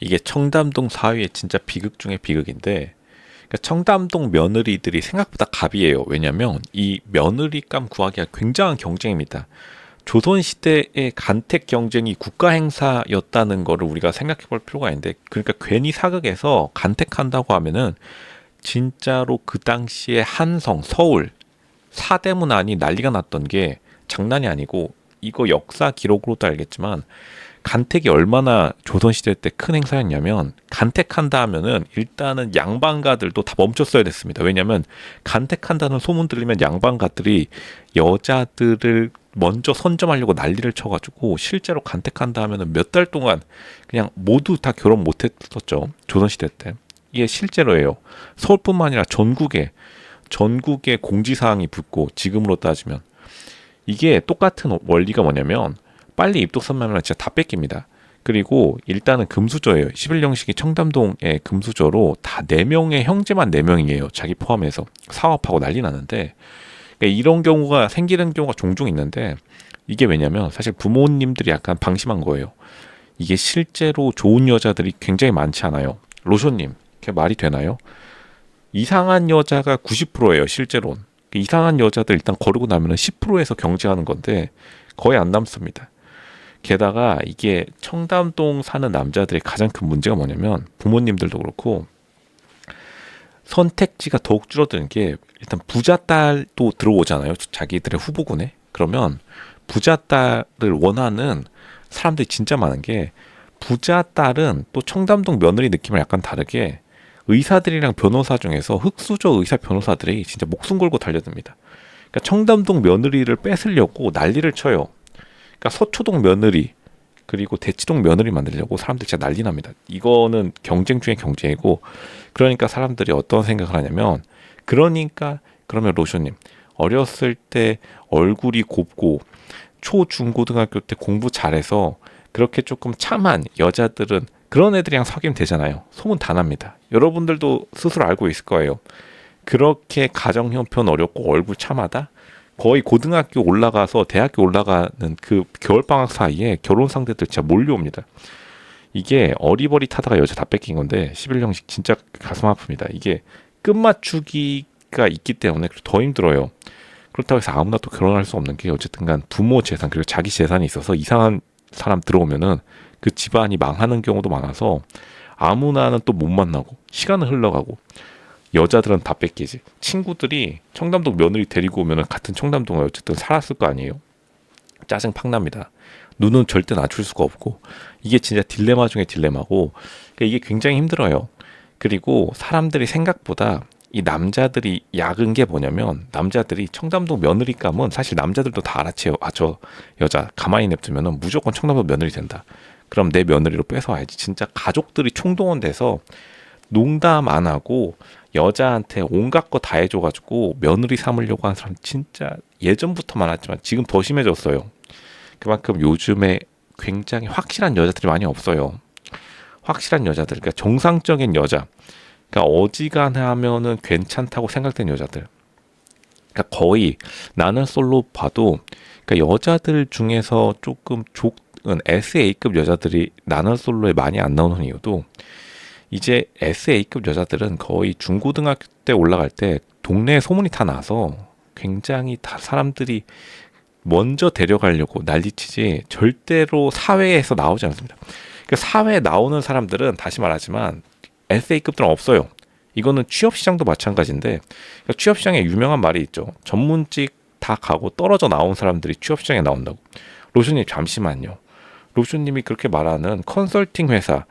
이게 청담동 사회의 진짜 비극 중에 비극인데, 그러니까 청담동 며느리들이 생각보다 갑이에요. 왜냐면 이 며느리감 구하기가 굉장한 경쟁입니다. 조선시대의 간택 경쟁이 국가 행사였다는 거를 우리가 생각해 볼 필요가 있는데, 그러니까 괜히 사극에서 간택한다고 하면은 진짜로 그 당시에 한성, 서울, 사대문 안이 난리가 났던 게 장난이 아니고, 이거 역사 기록으로도 알겠지만 간택이 얼마나 조선시대 때 큰 행사였냐면, 간택한다 하면은 일단은 양반가들도 다 멈췄어야 됐습니다. 왜냐면 간택한다는 소문 들리면 양반가들이 여자들을 먼저 선점하려고 난리를 쳐가지고, 실제로 간택한다 하면은 몇 달 동안 그냥 모두 다 결혼 못했었죠, 조선시대 때. 이게 실제로예요. 서울뿐만 아니라 전국에 공지사항이 붙고, 지금으로 따지면 이게 똑같은 원리가 뭐냐면, 빨리 입독선만하면 진짜 다 뺏깁니다. 그리고 일단은 금수저예요. 11형식이 청담동의 금수저로 다 4명의 형제만 4명이에요. 자기 포함해서 사업하고 난리 나는데, 그러니까 이런 경우가 생기는 경우가 종종 있는데, 이게 왜냐면 사실 부모님들이 약간 방심한 거예요. 이게 실제로 좋은 여자들이 굉장히 많지 않아요. 로쇼님, 그게 말이 되나요? 이상한 여자가 90%예요, 실제로는. 이상한 여자들 일단 거르고 나면은 10%에서 경쟁하는 건데 거의 안 남습니다. 게다가 이게 청담동 사는 남자들의 가장 큰 문제가 뭐냐면, 부모님들도 그렇고 선택지가 더욱 줄어드는 게, 일단 부자 딸도 들어오잖아요, 자기들의 후보군에. 그러면 부자 딸을 원하는 사람들이 진짜 많은 게, 부자 딸은 또 청담동 며느리 느낌을 약간 다르게 의사들이랑 변호사 중에서 흑수저 의사 변호사들이 진짜 목숨 걸고 달려듭니다. 그러니까 청담동 며느리를 뺏으려고 난리를 쳐요. 그러니까 서초동 며느리, 그리고 대치동 며느리 만들려고 사람들 진짜 난리 납니다. 이거는 경쟁 중에 경쟁이고, 그러니까 사람들이 어떤 생각을 하냐면, 그러면 로쇼님, 어렸을 때 얼굴이 곱고 초중고등학교 때 공부 잘해서 그렇게 조금 참한 여자들은 그런 애들이랑 사귀면 되잖아요. 소문 다 납니다. 여러분들도 스스로 알고 있을 거예요. 그렇게 가정 형편 어렵고 얼굴 참하다? 거의 고등학교 올라가서 대학교 올라가는 그 겨울방학 사이에 결혼 상대들 진짜 몰려옵니다. 이게 어리버리타다가 여자 다 뺏긴 건데, 11형식 진짜 가슴 아픕니다. 이게 끝맞추기가 있기 때문에 더 힘들어요. 그렇다고 해서 아무나 또 결혼할 수 없는 게, 어쨌든 간 부모 재산 그리고 자기 재산이 있어서 이상한 사람 들어오면은 그 집안이 망하는 경우도 많아서 아무나는 또 못 만나고 시간은 흘러가고, 여자들은 다 뺏기지. 친구들이 청담동 며느리 데리고 오면은 같은 청담동에 어쨌든 살았을 거 아니에요. 짜증 팍 납니다. 눈은 절대 낮출 수가 없고, 이게 진짜 딜레마 중에 딜레마고, 그러니까 이게 굉장히 힘들어요. 그리고 사람들이 생각보다 이 남자들이 약은 게 뭐냐면, 남자들이 청담동 며느리감은 사실 남자들도 다 알아채요. 아, 저 여자 가만히 냅두면은 무조건 청담동 며느리 된다. 그럼 내 며느리로 뺏어와야지. 진짜 가족들이 총동원돼서 농담 안 하고 여자한테 온갖 거 다 해줘가지고 며느리 삼으려고 하는 사람 진짜 예전부터 많았지만 지금 더 심해졌어요. 그만큼 요즘에 굉장히 확실한 여자들이 많이 없어요. 확실한 여자들, 그러니까 정상적인 여자, 그러니까 어지간하면은 괜찮다고 생각된 여자들. 그러니까 거의 나는 솔로 봐도, 그러니까 여자들 중에서 조금 족은 SA급 여자들이 나는 솔로에 많이 안 나오는 이유도, 이제 SA급 여자들은 거의 중고등학교 때 올라갈 때 동네에 소문이 다 나서 굉장히 다 사람들이 먼저 데려가려고 난리치지, 절대로 사회에서 나오지 않습니다. 그 사회에 나오는 사람들은 다시 말하지만 SA급들은 없어요. 이거는 취업시장도 마찬가지인데, 그러니까 취업시장에 유명한 말이 있죠. 전문직 다 가고 떨어져 나온 사람들이 취업시장에 나온다고. 로슈님 잠시만요. 로슈님이 그렇게 말하는 컨설팅 회사,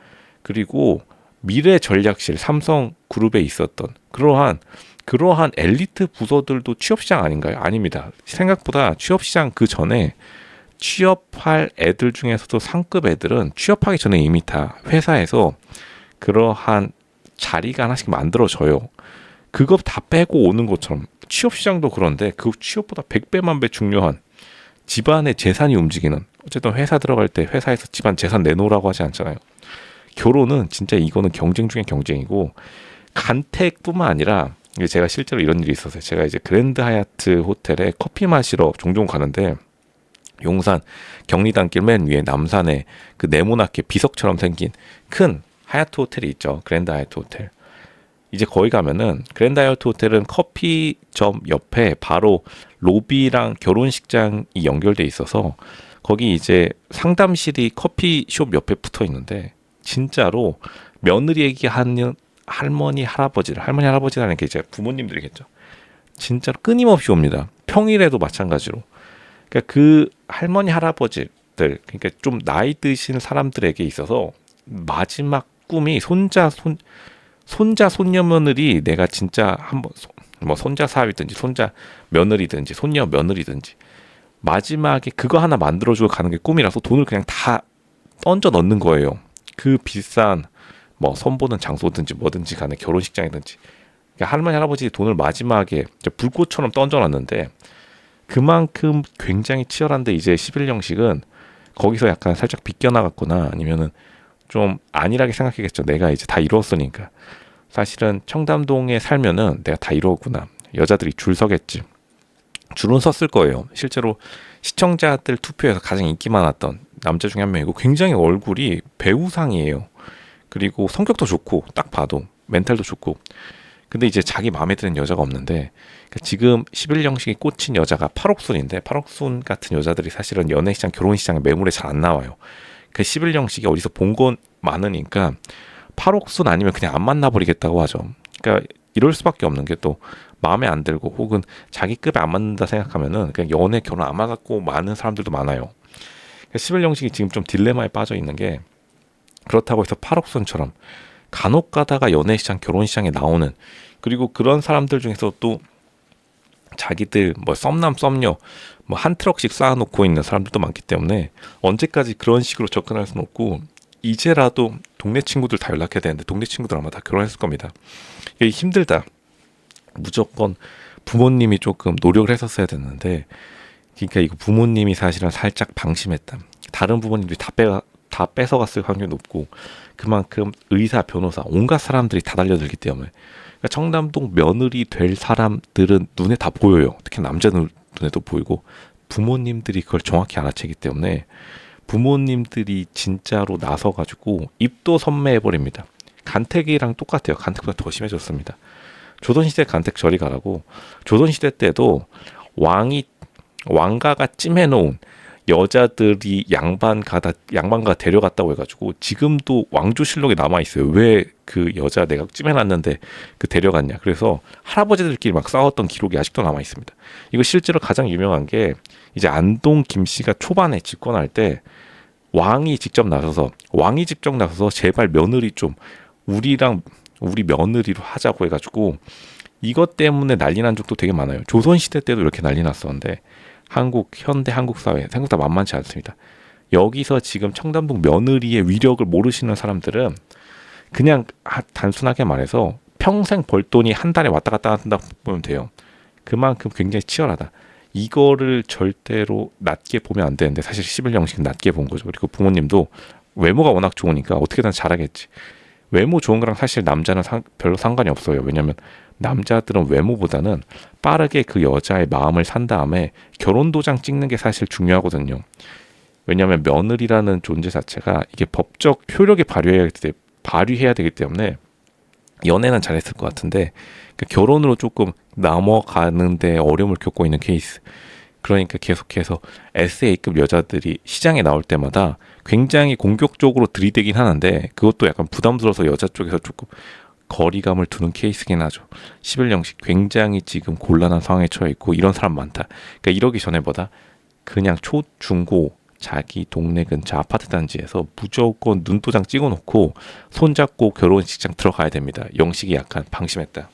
그리고 미래전략실, 삼성그룹에 있었던 그러한 엘리트 부서들도 취업시장 아닌가요? 아닙니다. 생각보다 취업시장 그 전에 취업할 애들 중에서도 상급 애들은 취업하기 전에 이미 다 회사에서 그러한 자리가 하나씩 만들어져요. 그거 다 빼고 오는 것처럼 취업시장도 그런데, 그 취업보다 100배만 배 중요한 집안의 재산이 움직이는, 어쨌든 회사 들어갈 때 회사에서 집안 재산 내놓으라고 하지 않잖아요. 결혼은 진짜 이거는 경쟁 중에 경쟁이고, 간택뿐만 아니라, 제가 실제로 이런 일이 있었어요. 제가 이제 그랜드 하얏트 호텔에 커피 마시러 종종 가는데, 용산 경리단길 맨 위에 남산에 그 네모나게 비석처럼 생긴 큰 하얏트 호텔이 있죠. 그랜드 하얏트 호텔. 이제 거기 가면은 그랜드 하얏트 호텔은 커피점 옆에 바로 로비랑 결혼식장이 연결돼 있어서 거기 이제 상담실이 커피숍 옆에 붙어 있는데 진짜로 며느리 얘기하는 할머니 할아버지라는 게 이제 부모님들이겠죠. 진짜로 끊임없이 옵니다. 평일에도 마찬가지로. 그러니까 그 할머니 할아버지들, 그러니까 좀 나이 드신 사람들에게 있어서 마지막 꿈이 손자 손녀 며느리 내가 진짜 한번 뭐 손자 사위든지 손자 며느리든지 손녀 며느리든지 마지막에 그거 하나 만들어주고 가는 게 꿈이라서 돈을 그냥 다 던져 넣는 거예요. 그 비싼 뭐 선보는 장소든지 뭐든지 간에 결혼식장이든지. 그러니까 할머니 할아버지 돈을 마지막에 불꽃처럼 던져놨는데 그만큼 굉장히 치열한데 이제 11형식은 거기서 약간 살짝 비껴나갔거나 아니면은 좀 안일하게 생각했겠죠. 내가 이제 다 이루었으니까. 사실은 청담동에 살면은 내가 다 이루었구나. 여자들이 줄 서겠지. 줄은 섰을 거예요. 실제로 시청자들 투표에서 가장 인기 많았던 남자 중에 한 명이고 굉장히 얼굴이 배우상이에요. 그리고 성격도 좋고 딱 봐도 멘탈도 좋고. 근데 이제 자기 마음에 드는 여자가 없는데 그러니까 지금 11형식이 꽂힌 여자가 팔옥순인데 팔옥순 같은 여자들이 사실은 연애시장 결혼시장에 매물에 잘 안 나와요. 그 11형식이 어디서 본 건 많으니까 팔옥순 아니면 그냥 안 만나버리겠다고 하죠. 그러니까 이럴 수밖에 없는 게 또 마음에 안 들고 혹은 자기 급에 안 맞는다 생각하면은 그냥 연애 결혼 안 맞고 많은 사람들도 많아요. 그러니까 11형식이 지금 좀 딜레마에 빠져 있는 게 그렇다고 해서 팔옥순처럼 간혹 가다가 연애시장 결혼시장에 나오는 그리고 그런 사람들 중에서 또 자기들 뭐 썸남 썸녀 뭐 한 트럭씩 쌓아놓고 있는 사람들도 많기 때문에 언제까지 그런 식으로 접근할 수는 없고 이제라도 동네 친구들 다 연락해야 되는데 동네 친구들 아마 다 결혼했을 겁니다. 이게 힘들다. 무조건 부모님이 조금 노력을 했었어야 됐는데 그러니까 이거 부모님이 사실은 살짝 방심했다. 다른 부모님들이 다 뺏어갔을 확률이 높고 그만큼 의사, 변호사, 온갖 사람들이 다 달려들기 때문에 그러니까 청담동 며느리 될 사람들은 눈에 다 보여요. 특히 남자 눈에도 보이고 부모님들이 그걸 정확히 알아채기 때문에 부모님들이 진짜로 나서가지고 입도 선매해버립니다. 간택이랑 똑같아요. 간택보다 더 심해졌습니다. 조선시대 간택 저리 가라고 조선시대 때도 왕가가 찜해놓은 여자들이 양반가 데려갔다고 해가지고 지금도 왕조실록에 남아있어요. 왜 그 여자 내가 찜해놨는데 그 데려갔냐. 그래서 할아버지들끼리 막 싸웠던 기록이 아직도 남아있습니다. 이거 실제로 가장 유명한 게 이제 안동 김씨가 초반에 집권할 때 왕이 직접 나서서 제발 며느리 좀 우리 며느리로 하자고 해가지고 이것 때문에 난리 난 적도 되게 많아요. 조선시대 때도 이렇게 난리 났었는데 현대 한국 사회 생각보다 만만치 않습니다. 여기서 지금 청담동 며느리의 위력을 모르시는 사람들은 그냥 단순하게 말해서 평생 벌 돈이 한 달에 왔다 갔다 한다 보면 돼요. 그만큼 굉장히 치열하다. 이거를 절대로 낮게 보면 안 되는데 사실 11형식은 낮게 본 거죠. 그리고 부모님도 외모가 워낙 좋으니까 어떻게든 잘하겠지. 외모 좋은 거랑 사실 남자는 별로 상관이 없어요. 왜냐하면 남자들은 외모보다는 빠르게 그 여자의 마음을 산 다음에 결혼 도장 찍는 게 사실 중요하거든요. 왜냐하면 며느리라는 존재 자체가 이게 법적 효력이 발휘해야 되기 때문에 연애는 잘했을 것 같은데 결혼으로 조금 넘어가는데 어려움을 겪고 있는 케이스. 그러니까 계속해서 SA급 여자들이 시장에 나올 때마다 굉장히 공격적으로 들이대긴 하는데 그것도 약간 부담스러워서 여자 쪽에서 조금 거리감을 두는 케이스긴 하죠. 11형식 굉장히 지금 곤란한 상황에 처해 있고 이런 사람 많다. 그러니까 이러기 전에보다 그냥 초, 중, 고 자기 동네 근처 아파트 단지에서 무조건 눈도장 찍어놓고 손잡고 결혼식장 들어가야 됩니다. 영식이 약간 방심했다.